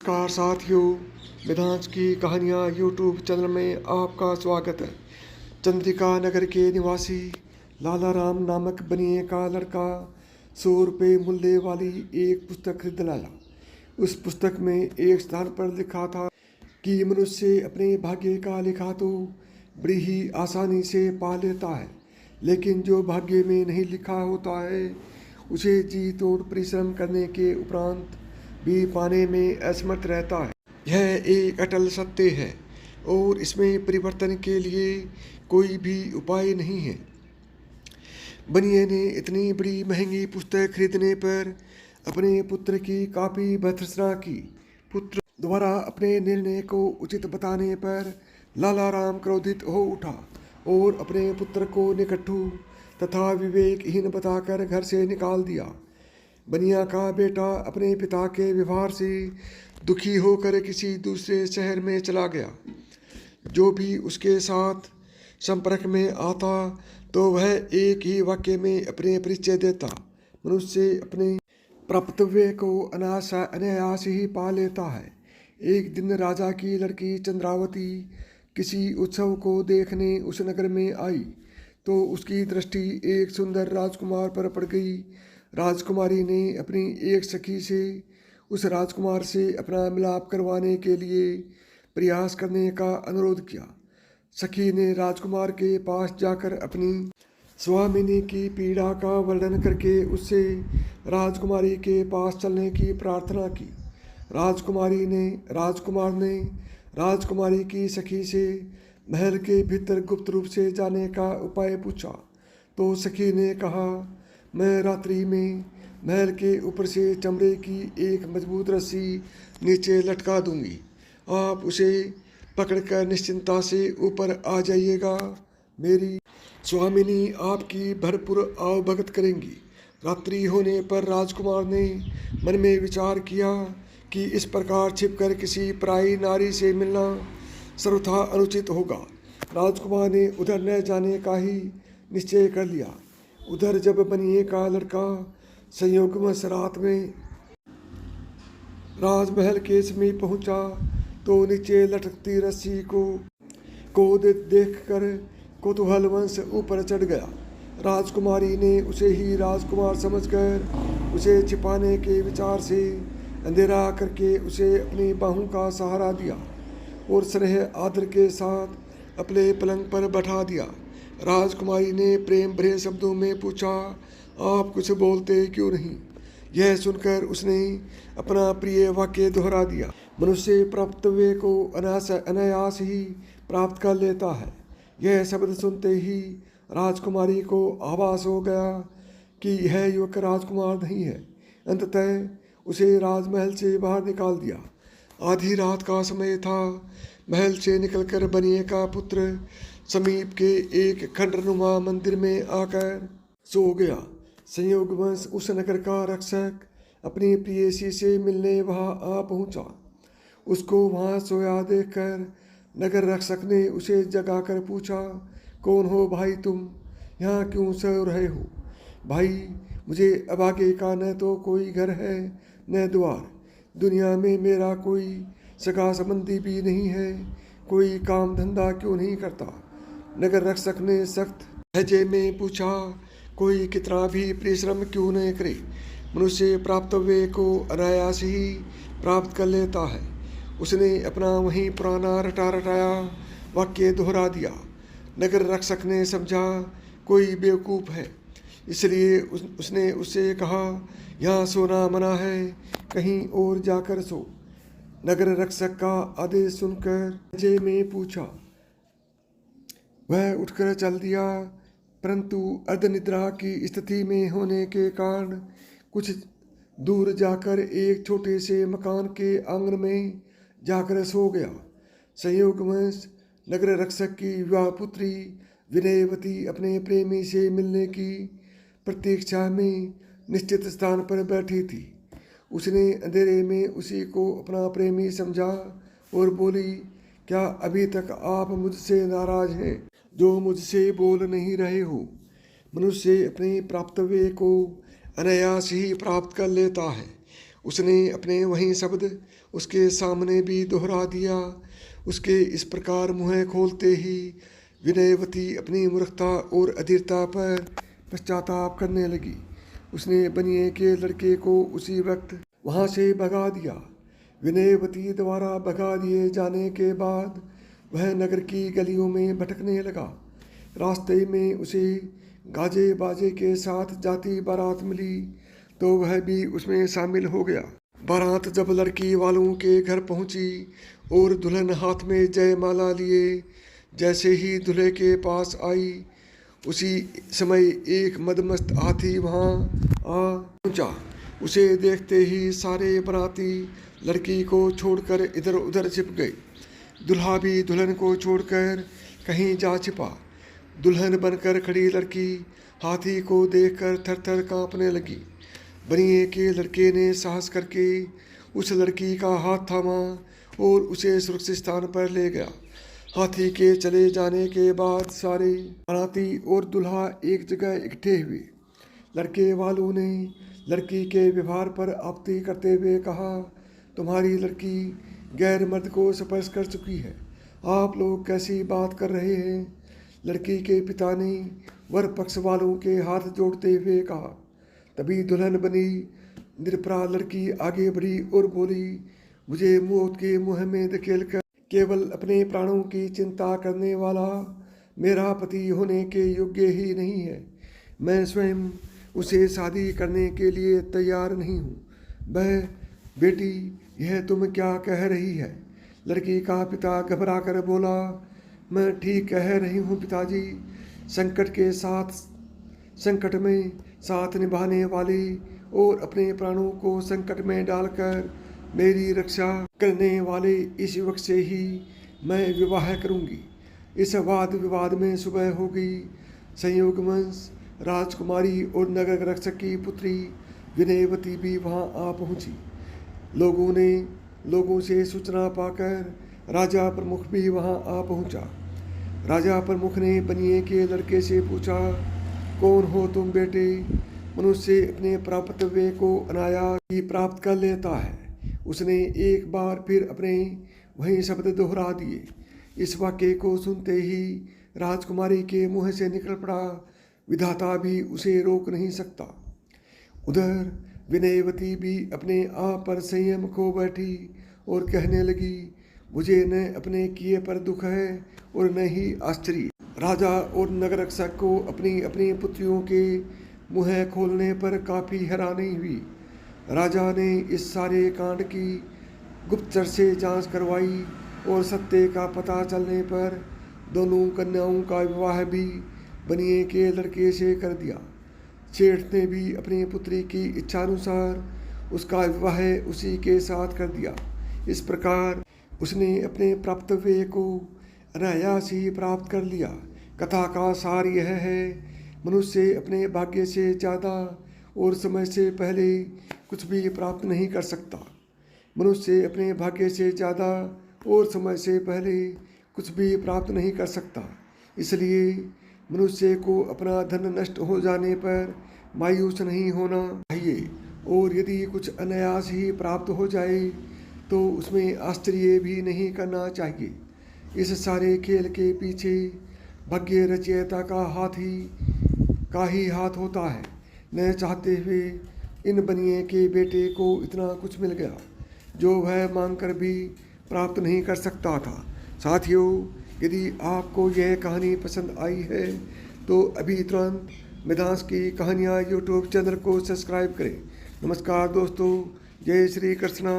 नमस्कार साथियों, वेदांश की कहानियाँ यूट्यूब चैनल में आपका स्वागत है। चंद्रिका नगर के निवासी लाला राम नामक बनिए का लड़का 100 रुपये मूल्य वाली एक पुस्तक खरीद लाया। उस पुस्तक में एक स्थान पर लिखा था कि मनुष्य अपने भाग्य का लिखा तो बड़ी ही आसानी से पा लेता है, लेकिन जो भाग्य में नहीं लिखा होता है उसे जी तोड़ परिश्रम करने के उपरांत भी पाने में असमर्थ रहता है। यह एक अटल सत्य है और इसमें परिवर्तन के लिए कोई भी उपाय नहीं है। बनिए ने इतनी बड़ी महंगी पुस्तक खरीदने पर अपने पुत्र की काफ़ी भर्त्सना की। पुत्र द्वारा अपने निर्णय को उचित बताने पर लाला राम क्रोधित हो उठा और अपने पुत्र को निकट्ठू तथा विवेकहीन बताकर घर से निकाल दिया। बनिया का बेटा अपने पिता के व्यवहार से दुखी होकर किसी दूसरे शहर में चला गया। जो भी उसके साथ संपर्क में आता तो वह एक ही वाक्य में अपने परिचय देता। मनुष्य अपने प्राप्तव्य को अनायास ही पा लेता है। एक दिन राजा की लड़की चंद्रावती किसी उत्सव को देखने उस नगर में आई तो उसकी दृष्टि एक सुंदर राजकुमार पर पड़ गई। राजकुमारी ने अपनी एक सखी से उस राजकुमार से अपना मिलाप करवाने के लिए प्रयास करने का अनुरोध किया। सखी ने राजकुमार के पास जाकर अपनी स्वामिनी की पीड़ा का वर्णन करके उससे राजकुमारी के पास चलने की प्रार्थना की। राजकुमार ने राजकुमारी की सखी से महल के भीतर गुप्त रूप से जाने का उपाय पूछा तो सखी ने कहा, मैं रात्रि में महल के ऊपर से चमड़े की एक मजबूत रस्सी नीचे लटका दूंगी। आप उसे पकड़कर निश्चिंता से ऊपर आ जाइएगा। मेरी स्वामिनी आपकी भरपूर आवभगत करेंगी। रात्रि होने पर राजकुमार ने मन में विचार किया कि इस प्रकार छिपकर किसी पराई नारी से मिलना सर्वथा अनुचित होगा। राजकुमार ने उधर न जाने का ही निश्चय कर लिया। उधर जब बनिए का लड़का संयोगवश रात में राजमहल के समीप पहुंचा तो नीचे लटकती रस्सी को देखकर कौतूहलवश ऊपर चढ़ गया। राजकुमारी ने उसे ही राजकुमार समझकर उसे छिपाने के विचार से अंधेरा करके उसे अपनी बाहों का सहारा दिया और स्नेह आदर के साथ अपने पलंग पर बैठा दिया। राजकुमारी ने प्रेम भरे शब्दों में पूछा, आप कुछ बोलते क्यों नहीं? यह सुनकर उसने अपना प्रिय वाक्य दोहरा दिया, मनुष्य प्राप्तव्य को अनायास ही प्राप्त कर लेता है। यह शब्द सुनते ही राजकुमारी को आभास हो गया कि यह युवक राजकुमार नहीं है। अंततः उसे राजमहल से बाहर निकाल दिया। आधी रात का समय था। महल से निकलकर बनिए का पुत्र समीप के एक खंडनुमा मंदिर में आकर सो गया। संयोगवश उस नगर का रक्षक अपनी प्रेयसी से मिलने वहां आ पहुंचा। उसको वहां सोया देखकर नगर रक्षक ने उसे जगाकर पूछा, कौन हो भाई तुम? यहाँ क्यों सो रहे हो? भाई, मुझे अभागे का न तो कोई घर है न द्वार। दुनिया में मेरा कोई सगा संबंधी भी नहीं है। कोई काम धंधा क्यों नहीं करता? नगर रक्षक ने सख्त लहजे में पूछा, कोई कितना भी परिश्रम क्यों न करे, मनुष्य प्राप्तव्य को अनायास ही प्राप्त कर लेता है। उसने अपना वही पुराना रटाया वाक्य दोहरा दिया। नगर रक्षक ने समझा कोई बेवकूफ़ है, इसलिए उसने उससे कहा, यहाँ सोना मना है, कहीं और जाकर सो। नगर रक्षक का आदेश सुनकर लहजे में पूछा। वह उठकर चल दिया, परंतु अर्धनिद्रा की स्थिति में होने के कारण कुछ दूर जाकर एक छोटे से मकान के आंगन में जाकर सो गया। संयोगवश नगर रक्षक की विवाह पुत्री विनयवती अपने प्रेमी से मिलने की प्रतीक्षा में निश्चित स्थान पर बैठी थी। उसने अंधेरे में उसी को अपना प्रेमी समझा और बोली, क्या अभी तक आप मुझसे नाराज हैं जो मुझसे बोल नहीं रहे हो? मनुष्य अपने प्राप्तव्य को अनायास ही प्राप्त कर लेता है। उसने अपने वही शब्द उसके सामने भी दोहरा दिया। उसके इस प्रकार मुँह खोलते ही विनयवती अपनी मूर्खता और अधीरता पर पश्चाताप करने लगी। उसने बनिए के लड़के को उसी वक्त वहाँ से भगा दिया। विनयवती द्वारा भगा दिए जाने के बाद वह नगर की गलियों में भटकने लगा। रास्ते में उसे गाजे बाजे के साथ जाती बारात मिली तो वह भी उसमें शामिल हो गया। बारात जब लड़की वालों के घर पहुंची और दुल्हन हाथ में जयमाला लिए जैसे ही दूल्हे के पास आई, उसी समय एक मदमस्त हाथी वहां आ पहुंचा। उसे देखते ही सारे बाराती लड़की को छोड़कर इधर उधर छिप गए। दुल्हा भी दुल्हन को छोड़कर कहीं जा छिपा। दुल्हन बनकर खड़ी लड़की हाथी को देखकर थर-थर कांपने लगी। बनिए के लड़के ने साहस करके उस लड़की का हाथ थामा और उसे सुरक्षित स्थान पर ले गया। हाथी के चले जाने के बाद सारे बाराती और दुल्हा एक जगह इकट्ठे हुए। लड़के वालों ने लड़की के व्यवहार पर आपत्ति करते हुए कहा, तुम्हारी लड़की गैर मर्द को स्पर्श कर चुकी है, आप लोग कैसी बात कर रहे हैं। लड़की के पिता ने वर पक्ष वालों के हाथ जोड़ते हुए कहा। तभी दुल्हन बनी निरपराध लड़की आगे बढ़ी और बोली, मुझे मौत के मुँह में धकेलकर केवल अपने प्राणों की चिंता करने वाला मेरा पति होने के योग्य ही नहीं है। मैं स्वयं उसे शादी करने के लिए तैयार नहीं हूँ। वह बेटी, यह तुम क्या कह रही है। लड़की का पिता घबरा कर बोला, मैं ठीक कह रही हूँ पिताजी। संकट में साथ निभाने वाली और अपने प्राणों को संकट में डालकर मेरी रक्षा करने वाले इस युवक से ही मैं विवाह करूंगी। इस वाद विवाद में सुबह हो गई। संयोगवंश राजकुमारी और नगर रक्षक की पुत्री विनयवती भी वहां आ पहुंची। लोगों से सूचना पाकर राजा प्रमुख भी वहां आ पहुंचा। राजा प्रमुख ने बनिए के लड़के से पूछा, कौन हो तुम बेटे। मनुष्य अपने प्राप्तव्य को अनायास ही प्राप्त कर लेता है। उसने एक बार फिर अपने वही शब्द दोहरा दिए। इस वाक्य को सुनते ही राजकुमारी के मुंह से निकल पड़ा, विधाता भी उसे रोक नहीं सकता। उधर विनयवती भी अपने आप पर संयम खो बैठी और कहने लगी, मुझे न अपने किए पर दुख है और न ही आश्चर्य। राजा और नगर रक्षक को अपनी अपनी पुत्रियों के मुँह खोलने पर काफ़ी हैरानी हुई। राजा ने इस सारे कांड की गुप्तचर से जांच करवाई और सत्य का पता चलने पर दोनों कन्याओं का विवाह भी बनिए के लड़के से कर दिया। सेठ ने भी अपनी पुत्री की इच्छानुसार उसका विवाह उसी के साथ कर दिया। इस प्रकार उसने अपने प्राप्तव्य को अनायास ही प्राप्त कर लिया। कथा का सार यह है, मनुष्य अपने भाग्य से ज़्यादा और समय से पहले कुछ भी प्राप्त नहीं कर सकता। मनुष्य अपने भाग्य से ज़्यादा और समय से पहले कुछ भी प्राप्त नहीं कर सकता। इसलिए मनुष्य को अपना धन नष्ट हो जाने पर मायूस नहीं होना चाहिए और यदि कुछ अनायास ही प्राप्त हो जाए तो उसमें आश्चर्य भी नहीं करना चाहिए। इस सारे खेल के पीछे भाग्य रचयिता का ही हाथ होता है। न चाहते हुए इन बनिए के बेटे को इतना कुछ मिल गया जो वह मांगकर भी प्राप्त नहीं कर सकता था। साथियों, यदि आपको यह कहानी पसंद आई है तो अभी तुरंत मिधांस की कहानियाँ यूट्यूब चैनल को सब्सक्राइब करें। नमस्कार दोस्तों, जय श्री कृष्णा।